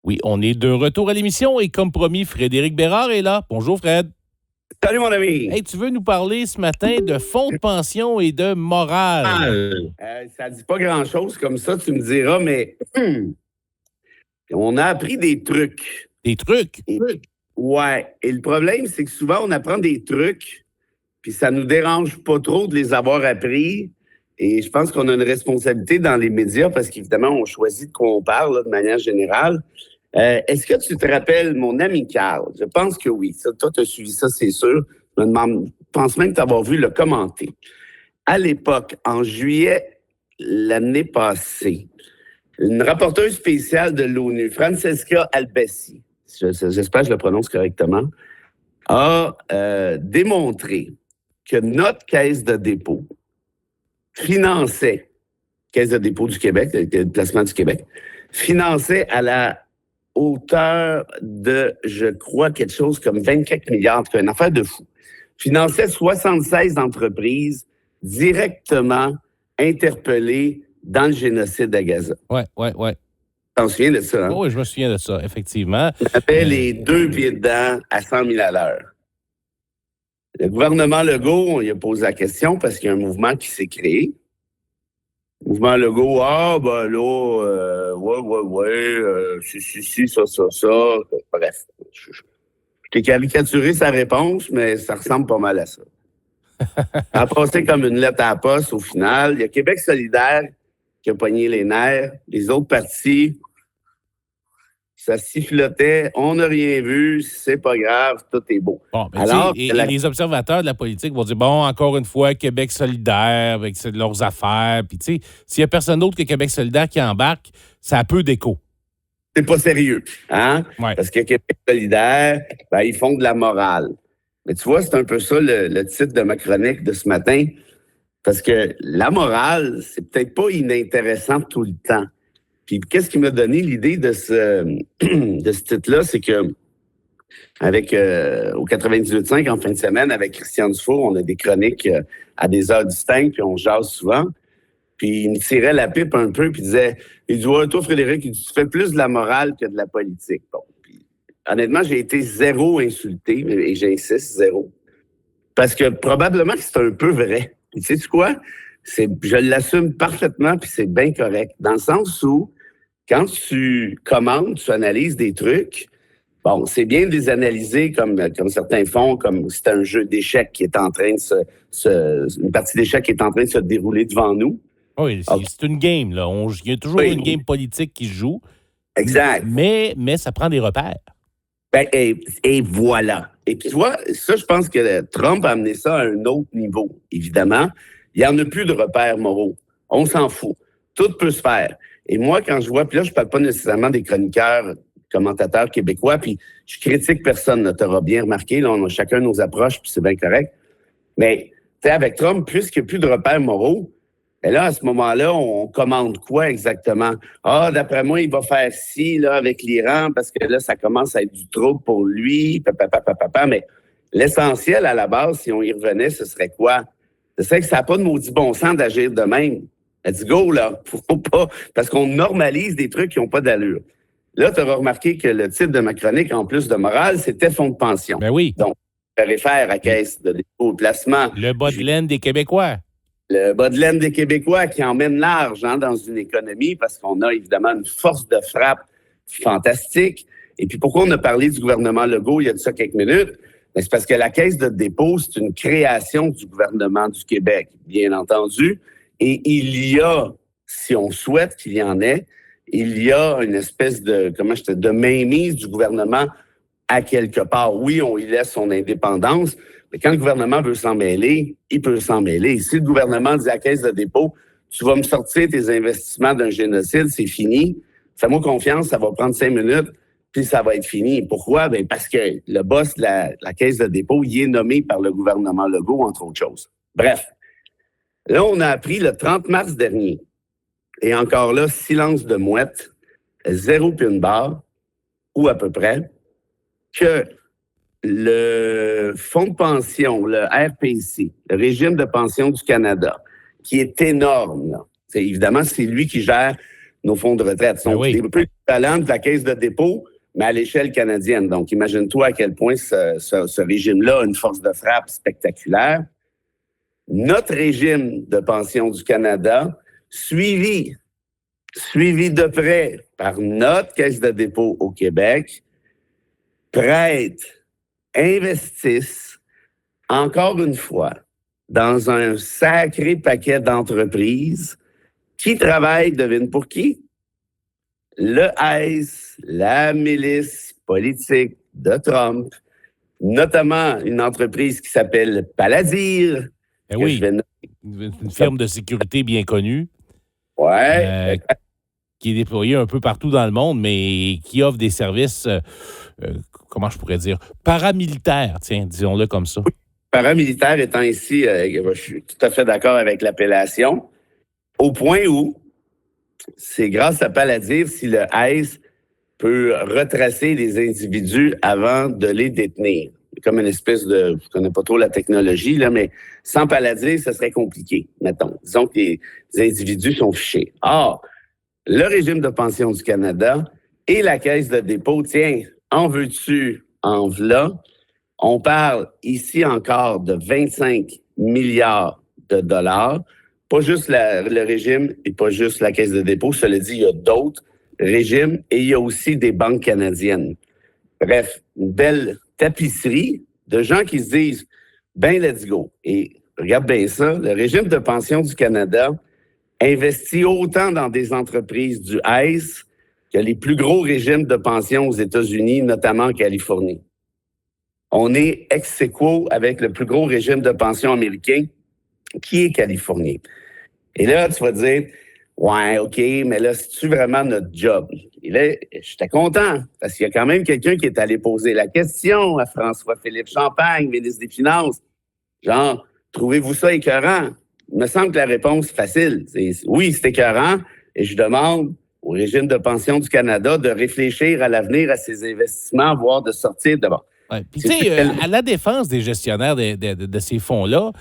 Oui, on est de retour à l'émission et comme promis, Frédéric Bérard est là. Bonjour Fred. Salut mon ami. Hey, tu veux nous parler ce matin de fonds de pension et de morale? Ça dit pas grand-chose comme ça, tu me diras, mais on a appris des trucs. Des trucs? Ouais. Et le problème, c'est que souvent, on apprend des trucs, puis ça nous dérange pas trop de les avoir appris. Et je pense qu'on a une responsabilité dans les médias parce qu'évidemment, on choisit de quoi on parle là, de manière générale. Est-ce que tu te rappelles mon ami Carl? Je pense que oui. Ça, toi, tu as suivi ça, c'est sûr. Je pense même t'avoir vu le commenter. À l'époque, en juillet l'année passée, une rapporteuse spéciale de l'ONU, Francesca Albesi, j'espère que je le prononce correctement, a démontré que notre caisse de dépôt finançait, Caisse de dépôt du Québec, le placement du Québec, finançait à la hauteur de, je crois, quelque chose comme 24 milliards, en tout cas, une affaire de fou. Finançait 76 entreprises directement interpellées dans le génocide à Gaza. Ouais. Tu t'en souviens de ça, hein? Oui, je me souviens de ça, effectivement. On avait les deux pieds dedans à 100 000 à l'heure. Le gouvernement Legault, on lui a posé la question parce qu'il y a un mouvement qui s'est créé. Le mouvement Legault, si, ça. Bref. J'ai caricaturé sa réponse, mais ça ressemble pas mal à ça. Ça a passé comme une lettre à la poste au final. Il y a Québec solidaire qui a pogné les nerfs. Les autres partis, ça sifflotait. On n'a rien vu. C'est pas grave. Tout est beau. Bon, alors, les observateurs de la politique vont dire, bon, encore une fois, Québec solidaire, avec leurs affaires. Puis, tu sais, s'il n'y a personne d'autre que Québec solidaire qui embarque, ça a peu d'écho. C'est pas sérieux, hein? Ouais. Parce que Québec solidaire, ils font de la morale. Mais tu vois, c'est un peu ça le titre de ma chronique de ce matin. Parce que la morale, c'est peut-être pas inintéressant tout le temps. Puis qu'est-ce qui m'a donné l'idée de ce titre-là, c'est que avec au 98.5 en fin de semaine, avec Christian Dufour, on a des chroniques à des heures distinctes, puis on jase souvent. Puis il me tirait la pipe un peu, puis il disait, toi, Frédéric, tu fais plus de la morale que de la politique. Bon, puis, honnêtement, j'ai été zéro insulté, et j'insiste, zéro. Parce que probablement que c'est un peu vrai. Puis tu sais quoi? Je l'assume parfaitement, puis c'est bien correct. Dans le sens où, quand tu commandes, tu analyses des trucs, bon, c'est bien de les analyser comme certains font, comme c'est un jeu d'échecs qui est en train de une partie d'échecs qui est en train de se dérouler devant nous. Oui, c'est une game, là. Il y a toujours une game politique qui se joue. Exact. Mais ça prend des repères. Et voilà. Et puis, tu vois, ça, je pense que Trump a amené ça à un autre niveau, évidemment. Il n'y en a plus de repères moraux. On s'en fout. Tout peut se faire. Et moi, quand je vois, puis là, je ne parle pas nécessairement des chroniqueurs, commentateurs québécois, puis je critique personne, tu auras bien remarqué, là, on a chacun nos approches, puis c'est bien correct. Mais, tu sais, avec Trump, puisqu'il n'y a plus de repères moraux, et là, à ce moment-là, on commande quoi exactement? D'après moi, il va faire ci là, avec l'Iran parce que là, ça commence à être du trouble pour lui. Mais l'essentiel, à la base, si on y revenait, ce serait quoi? Ce serait que ça n'a pas de maudit bon sens d'agir de même. Let's go, là. Faut pas, parce qu'on normalise des trucs qui n'ont pas d'allure. Là, tu auras remarqué que le titre de ma chronique, en plus de morale, c'était fonds de pension. Ben oui. Donc, je réfère à caisse de dépôt de placement. Le bas de laine des Québécois. Le bas de laine des Québécois qui emmène large dans une économie parce qu'on a évidemment une force de frappe fantastique. Et puis pourquoi on a parlé du gouvernement Legault il y a de ça quelques minutes? Ben, c'est parce que la caisse de dépôt, c'est une création du gouvernement du Québec, bien entendu. Et il y a, si on souhaite qu'il y en ait, il y a une espèce de mainmise du gouvernement à quelque part. Oui, on y laisse son indépendance, mais quand le gouvernement veut s'en mêler, il peut s'en mêler. Si le gouvernement dit à la caisse de dépôt, tu vas me sortir tes investissements d'un génocide, c'est fini. Fais-moi confiance, ça va prendre 5 minutes, puis ça va être fini. Pourquoi? Ben parce que le boss de la caisse de dépôt, il est nommé par le gouvernement Legault, entre autres choses. Bref, là, on a appris le 30 mars dernier, et encore là, silence de mouette, 0 puis une barre, ou à peu près, que le fonds de pension, le RPC, le régime de pension du Canada, qui est énorme, là. Évidemment, c'est lui qui gère nos fonds de retraite. Sont oui. un peu l'équivalent de la caisse de dépôt, mais à l'échelle canadienne. Donc, imagine-toi à quel point ce régime-là a une force de frappe spectaculaire. Notre régime de pension du Canada, suivi de près par notre caisse de dépôt au Québec, prête, investissent, encore une fois, dans un sacré paquet d'entreprises qui travaillent, devine pour qui? Le ICE, la milice politique de Trump, notamment une entreprise qui s'appelle Palantir. Oui, une firme de sécurité bien connue. Ouais. Qui est déployée un peu partout dans le monde, mais qui offre des services, comment je pourrais dire, paramilitaires, tiens, disons-le comme ça. Oui, paramilitaire étant ici, je suis tout à fait d'accord avec l'appellation, au point où c'est grâce à Palantir si le ICE peut retracer les individus avant de les détenir. C'est comme une espèce de... Je ne connais pas trop la technologie, là, mais sans Palantir, ça serait compliqué, mettons. Disons que les individus sont fichés. Or, le régime de pension du Canada et la caisse de dépôt, tiens, en veux-tu, en v'là, on parle ici encore de 25 milliards de dollars. Pas juste le régime et pas juste la caisse de dépôt. Cela dit, il y a d'autres régimes et il y a aussi des banques canadiennes. Bref, une belle tapisserie de gens qui se disent « ben, let's go ». Et regarde bien ça, le régime de pension du Canada investit autant dans des entreprises du ICE que les plus gros régimes de pension aux États-Unis, notamment en Californie. On est ex aequo avec le plus gros régime de pension américain, qui est californien. Et là, tu vas te dire, ouais, OK, mais là, c'est-tu vraiment notre job? Et là, j'étais content, parce qu'il y a quand même quelqu'un qui est allé poser la question à François-Philippe Champagne, ministre des Finances. Genre, trouvez-vous ça écœurant? Il me semble que la réponse est facile. Oui, c'est écœurant, et je demande au régime de pension du Canada de réfléchir à l'avenir, à ses investissements, voire de sortir de... Ouais. Puis, tu sais, à la défense des gestionnaires de ces fonds-là,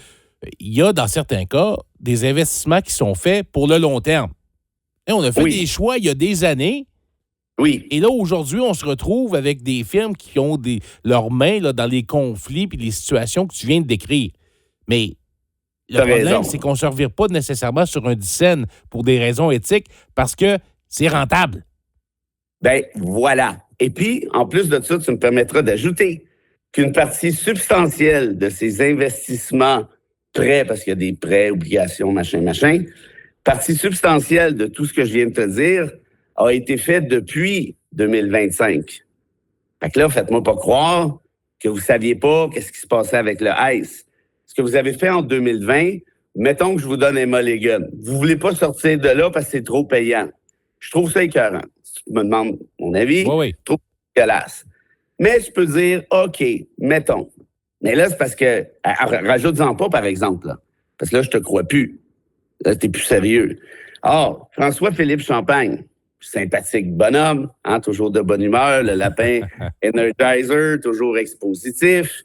il y a, dans certains cas, des investissements qui sont faits pour le long terme. Et on a fait des choix il y a des années. Oui. Et là, aujourd'hui, on se retrouve avec des firmes qui ont leurs mains là, dans les conflits et les situations que tu viens de décrire. Mais le problème, c'est qu'on ne se revire pas nécessairement sur un dixaine pour des raisons éthiques parce que c'est rentable. Ben voilà. Et puis, en plus de ça, tu me permettras d'ajouter qu'une partie substantielle de ces investissements prêts, parce qu'il y a des prêts, obligations, machin, partie substantielle de tout ce que je viens de te dire a été faite depuis 2025. Fait que là, faites-moi pas croire que vous saviez pas qu'est-ce qui se passait avec le ICE. Ce que vous avez fait en 2020, mettons que je vous donne un mulligan. Vous voulez pas sortir de là parce que c'est trop payant. Je trouve ça écœurant. Si tu me demandes mon avis, trop dégueulasse. Mais je peux dire, OK, mettons. Mais là, c'est parce que... Rajoute-en pas, par exemple. Là, parce que là, je te crois plus. Là, t'es plus sérieux. Or, François-Philippe Champagne, sympathique bonhomme, hein, toujours de bonne humeur, le lapin Energizer, toujours expositif.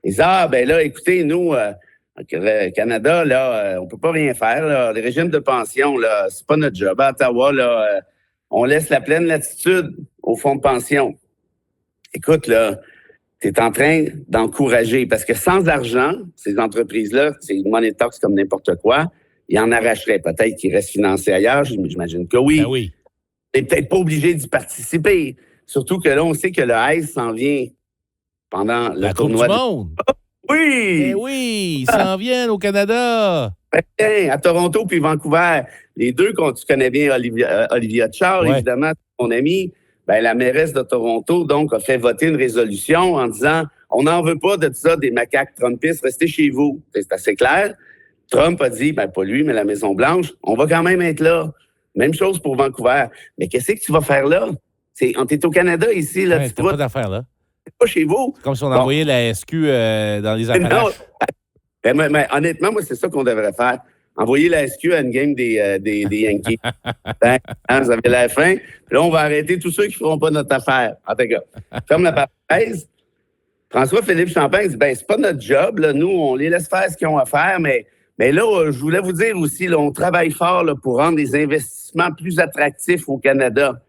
Il dit, ben là, écoutez, nous, au Canada, là, on peut pas rien faire. Là. Les régimes de pension, là, c'est pas notre job. À Ottawa, là, on laisse la pleine latitude au fonds de pension. Écoute, là, tu es en train d'encourager, parce que sans argent, ces entreprises-là, c'est une money tax comme n'importe quoi, ils en arracheraient. Peut-être qu'ils restent financés ailleurs, j'imagine que oui. Ben oui. T'es peut-être pas obligé d'y participer. Surtout que là, on sait que le ICE s'en vient pendant le tournoi. La Coupe du monde. Oui! Ben oui, ils s'en viennent au Canada. À Toronto puis Vancouver. Les deux, tu connais bien Olivia Charles, évidemment, mon ami. Ben, la mairesse de Toronto, donc, a fait voter une résolution en disant on n'en veut pas de ça, des macaques trumpistes, restez chez vous. C'est assez clair. Trump a dit, ben, pas lui, mais la Maison-Blanche, on va quand même être là. Même chose pour Vancouver. Mais qu'est-ce que tu vas faire là? On est au Canada ici, là. Tu n'as pas d'affaires, là. C'est pas chez vous. C'est comme si on envoyait la SQ dans les Appalaches. Mais honnêtement, moi, c'est ça qu'on devrait faire. Envoyer la SQ à une game des Yankees. Vous avez la fin. Puis là, on va arrêter tous ceux qui ne feront pas notre affaire. En tout cas, comme la parenthèse, François-Philippe Champagne dit, ben, c'est pas notre job, là. Nous, on les laisse faire ce qu'ils ont à faire, mais Mais là, je voulais vous dire aussi, là, on travaille fort là, pour rendre les investissements plus attractifs au Canada.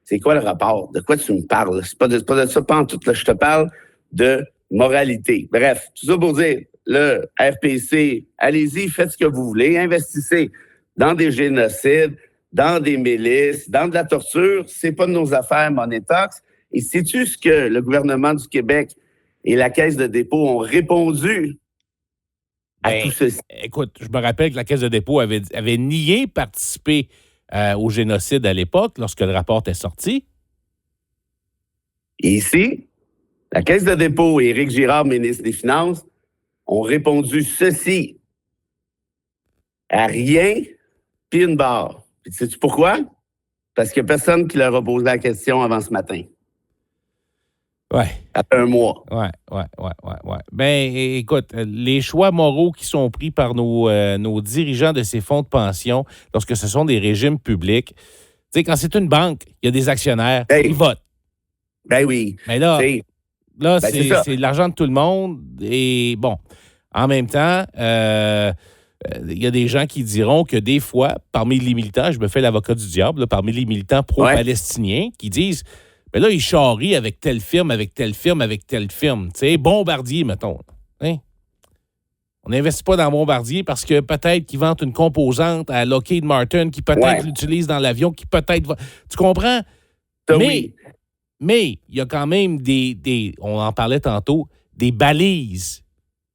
C'est quoi le rapport? De quoi tu me parles? C'est pas de ça, pas en tout. Là. Je te parle de moralité. Bref, tout ça pour dire, le RPC, allez-y, faites ce que vous voulez, investissez dans des génocides, dans des milices, dans de la torture. C'est pas de nos affaires, Monétox. Et sais-tu ce que le gouvernement du Québec et la Caisse de dépôt ont répondu à tout ceci? Écoute, je me rappelle que la Caisse de dépôt avait nié participer au génocide à l'époque, lorsque le rapport est sorti. Et ici, la Caisse de dépôt et Éric Girard, ministre des Finances, ont répondu ceci. À rien, puis une barre. Puis sais-tu pourquoi? Parce qu'il n'y a personne qui leur a posé la question avant ce matin. Ouais. Après un mois. Ouais. Ben, écoute, les choix moraux qui sont pris par nos dirigeants de ces fonds de pension, lorsque ce sont des régimes publics, tu sais, quand c'est une banque, il y a des actionnaires, ils votent. Ben oui. Mais là, c'est l'argent de tout le monde. Et bon, en même temps, il y a des gens qui diront que des fois, parmi les militants, je me fais l'avocat du diable, là, parmi les militants pro-palestiniens, qui disent, ben là, ils charrient avec telle firme, avec telle firme, avec telle firme. Tu sais, Bombardier, mettons. Hein? On n'investit pas dans Bombardier parce que peut-être qu'ils vendent une composante à Lockheed Martin qui peut-être l'utilise dans l'avion, qui peut-être va... Tu comprends? Mais il y a quand même des on en parlait tantôt, des balises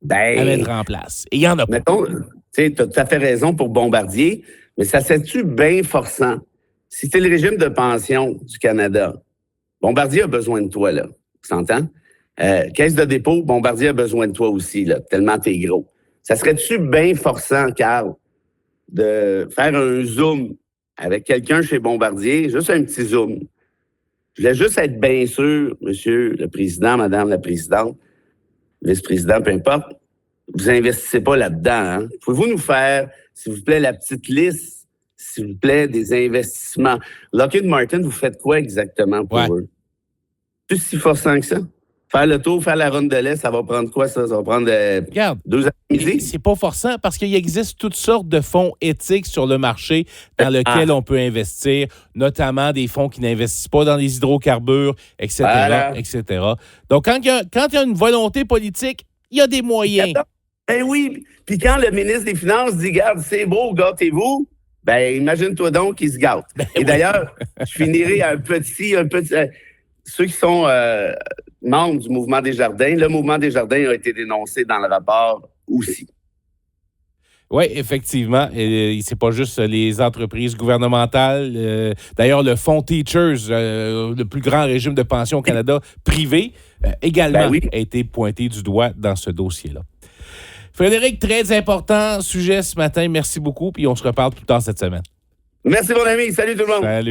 à mettre en place. Et il y en a pas. Mettons, tu sais, tu as tout à fait raison pour Bombardier, mais ça serait-tu bien forçant? Si c'est le régime de pension du Canada, Bombardier a besoin de toi, là. Tu s'entends? Caisse de dépôt, Bombardier a besoin de toi aussi, là, tellement t'es gros. Ça serait-tu bien forçant, Carl, de faire un zoom avec quelqu'un chez Bombardier, juste un petit zoom? Je voulais juste être bien sûr, monsieur le président, madame la présidente, vice-président, peu importe, vous investissez pas là-dedans. Hein? Pouvez-vous nous faire, s'il vous plaît, la petite liste, s'il vous plaît, des investissements? Lockheed Martin, vous faites quoi exactement pour eux? Plus si forçant que ça? Faire le tour, faire la ronde de l'Est, ça va prendre quoi, ça? Ça va prendre 2 après-midi? C'est pas forçant parce qu'il existe toutes sortes de fonds éthiques sur le marché dans lesquels on peut investir, notamment des fonds qui n'investissent pas dans les hydrocarbures, etc., etc. Donc, quand il y a une volonté politique, il y a des moyens. Ben oui. Puis quand le ministre des Finances dit, garde, c'est beau, gâtez-vous, ben imagine-toi donc qu'il se gâte. Et d'ailleurs, je finirai un petit ceux qui sont membres du Mouvement des Jardins, le Mouvement des Jardins a été dénoncé dans le rapport aussi. Oui, effectivement. C'est pas juste les entreprises gouvernementales. D'ailleurs, le Fonds Teachers, le plus grand régime de pension au Canada privé, également a été pointé du doigt dans ce dossier-là. Frédéric, très important sujet ce matin. Merci beaucoup. Puis on se reparle plus tard cette semaine. Merci, mon ami. Salut tout le monde. Salut.